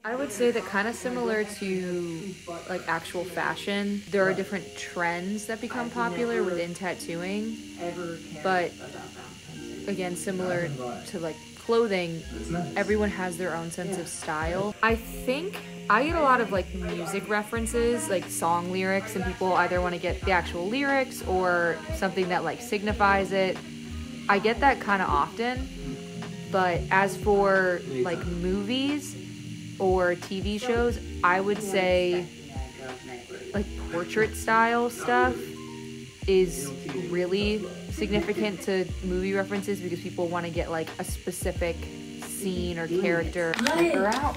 I would say that kind of similar to like actual fashion, there are different trends that become popular within tattooing, but again, similar to like clothing, everyone has their own sense of style. I think I get a lot of like music references, like song lyrics, and people either want to get the actual lyrics or something that like signifies it. I get that kind of often, but as for like movies or TV shows, I would say like portrait style stuff is really significant to movie references because people want to get like a specific scene or character.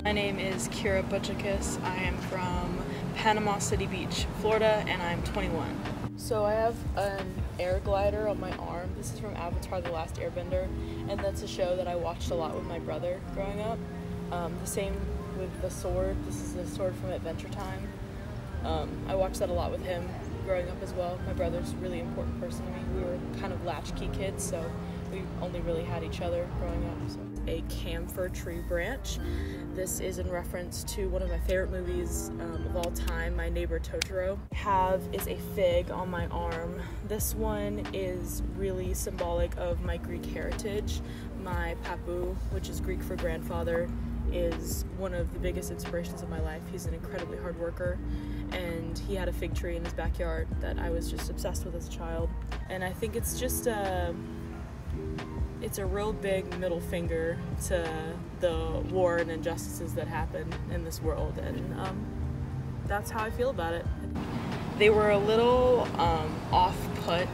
My name is Kira Butchikis. I am from Panama City Beach, Florida, and I'm 21. So I have an air glider on my arm. This is from Avatar: The Last Airbender, and that's a show that I watched a lot with my brother growing up. The same with the sword. This is a sword from Adventure Time. I watched that a lot with him growing up as well. My brother's a really important person to me. We were kind of latchkey kids, so we only really had each other growing up. So a camphor tree branch. This is in reference to one of my favorite movies of all time, My Neighbor Totoro. Is a fig on my arm. This one is really symbolic of my Greek heritage. My papu, which is Greek for grandfather, is one of the biggest inspirations of my life. He's an incredibly hard worker, and he had a fig tree in his backyard that I was just obsessed with as a child. And I think it's just it's a real big middle finger to the war and injustices that happen in this world, and that's how I feel about it. They were a little off-put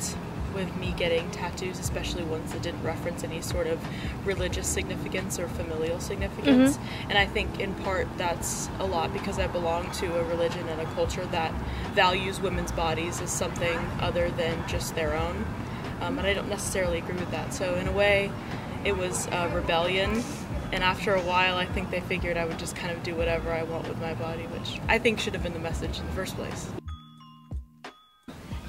with me getting tattoos, especially ones that didn't reference any sort of religious significance or familial significance. And I think in part that's a lot because I belong to a religion and a culture that values women's bodies as something other than just their own. And I don't necessarily agree with that. So in a way, it was rebellion. And after a while, I think they figured I would just kind of do whatever I want with my body, which I think should have been the message in the first place.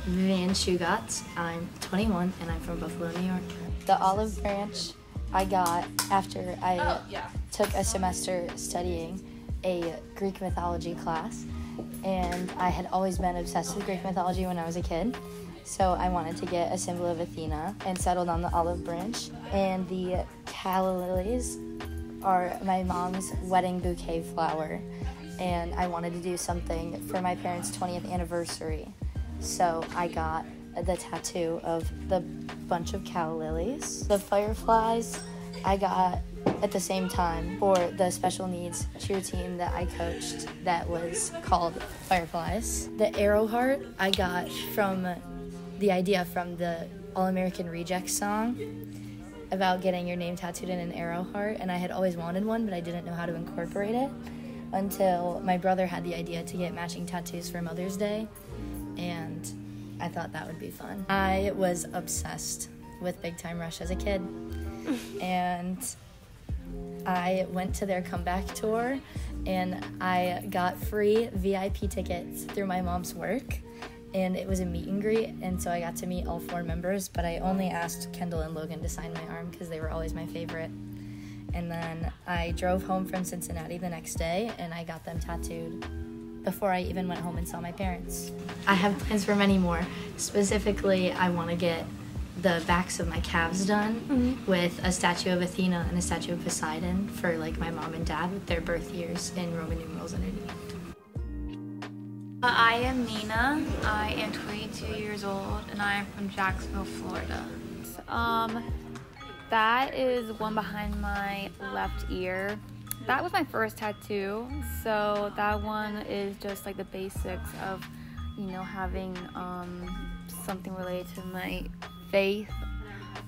Vivian Shugat. I'm 21 and I'm from Buffalo, New York. The olive branch I got after I took a semester studying a Greek mythology class, and I had always been obsessed with Greek mythology when I was a kid. So I wanted to get a symbol of Athena and settled on the olive branch. And the calla lilies are my mom's wedding bouquet flower, and I wanted to do something for my parents' 20th anniversary. So I got the tattoo of the bunch of calla lilies. The fireflies I got at the same time for the special needs cheer team that I coached that was called Fireflies. The arrow heart I got from the idea from the All-American Rejects song about getting your name tattooed in an arrow heart, and I had always wanted one, but I didn't know how to incorporate it until my brother had the idea to get matching tattoos for Mother's Day, and I thought that would be fun. I was obsessed with Big Time Rush as a kid, and I went to their comeback tour, and I got free VIP tickets through my mom's work, and it was a meet and greet, and so I got to meet all 4 members, but I only asked Kendall and Logan to sign my arm because they were always my favorite. And then I drove home from Cincinnati the next day, and I got them tattooed before I even went home and saw my parents. I have plans for many more. Specifically, I want to get the backs of my calves done with a statue of Athena and a statue of Poseidon for like my mom and dad with their birth years in Roman numerals underneath. I am Nina. I am 22 years old, and I am from Jacksonville, Florida. That is one behind my left ear. That was my first tattoo, so that one is just like the basics of, you know, having something related to my faith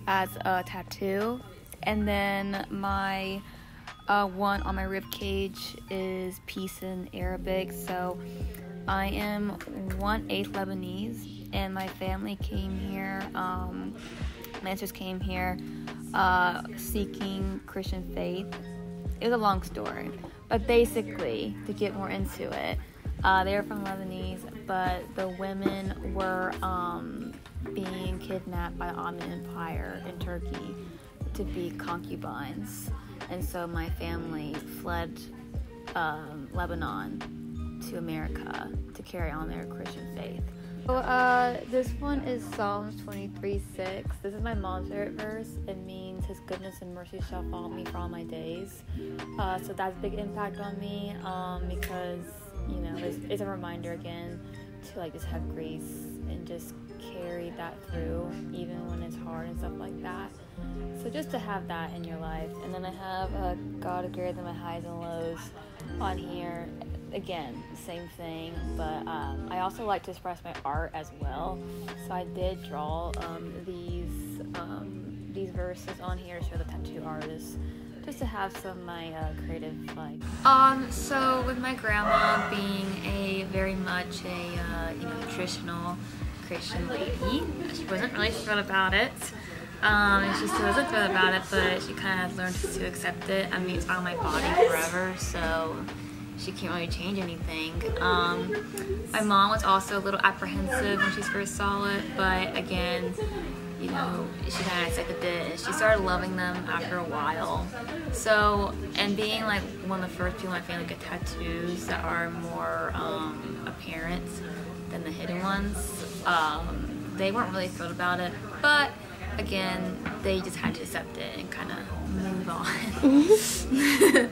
as a tattoo. And then my one on my rib cage is peace in Arabic. So I am 1/8 Lebanese, and my family came here, my ancestors came here seeking Christian faith. It was a long story, but basically, to get more into it, they were from Lebanese, but the women were being kidnapped by the Ottoman Empire in Turkey. to be concubines, and so my family fled Lebanon to America to carry on their Christian faith. So this one is Psalms 23:6. This is my mom's favorite verse. It means His goodness and mercy shall follow me for all my days. So that's a big impact on me because, you know, it's a reminder again to like just have grace and just carry that through even when it's hard and stuff like that. So just to have that in your life. And then I have God is greater than my highs and lows on here. Again, same thing, but I also like to express my art as well. So I did draw these verses on here to show the tattoo artist, just to have some of my creative like. So with my grandma being a very much a traditional Christian lady, she wasn't really thrilled about it. And she still isn't thrilled about it, but she kind of learned to accept it. I mean, it's on my body forever, so she can't really change anything. My mom was also a little apprehensive when she first saw it, but again, you know, she kind of accepted it and she started loving them after a while. So, and being like one of the first people in my family to get tattoos that are more apparent than the hidden ones, they weren't really thrilled about it, but again, they just had to accept it and kind of move on.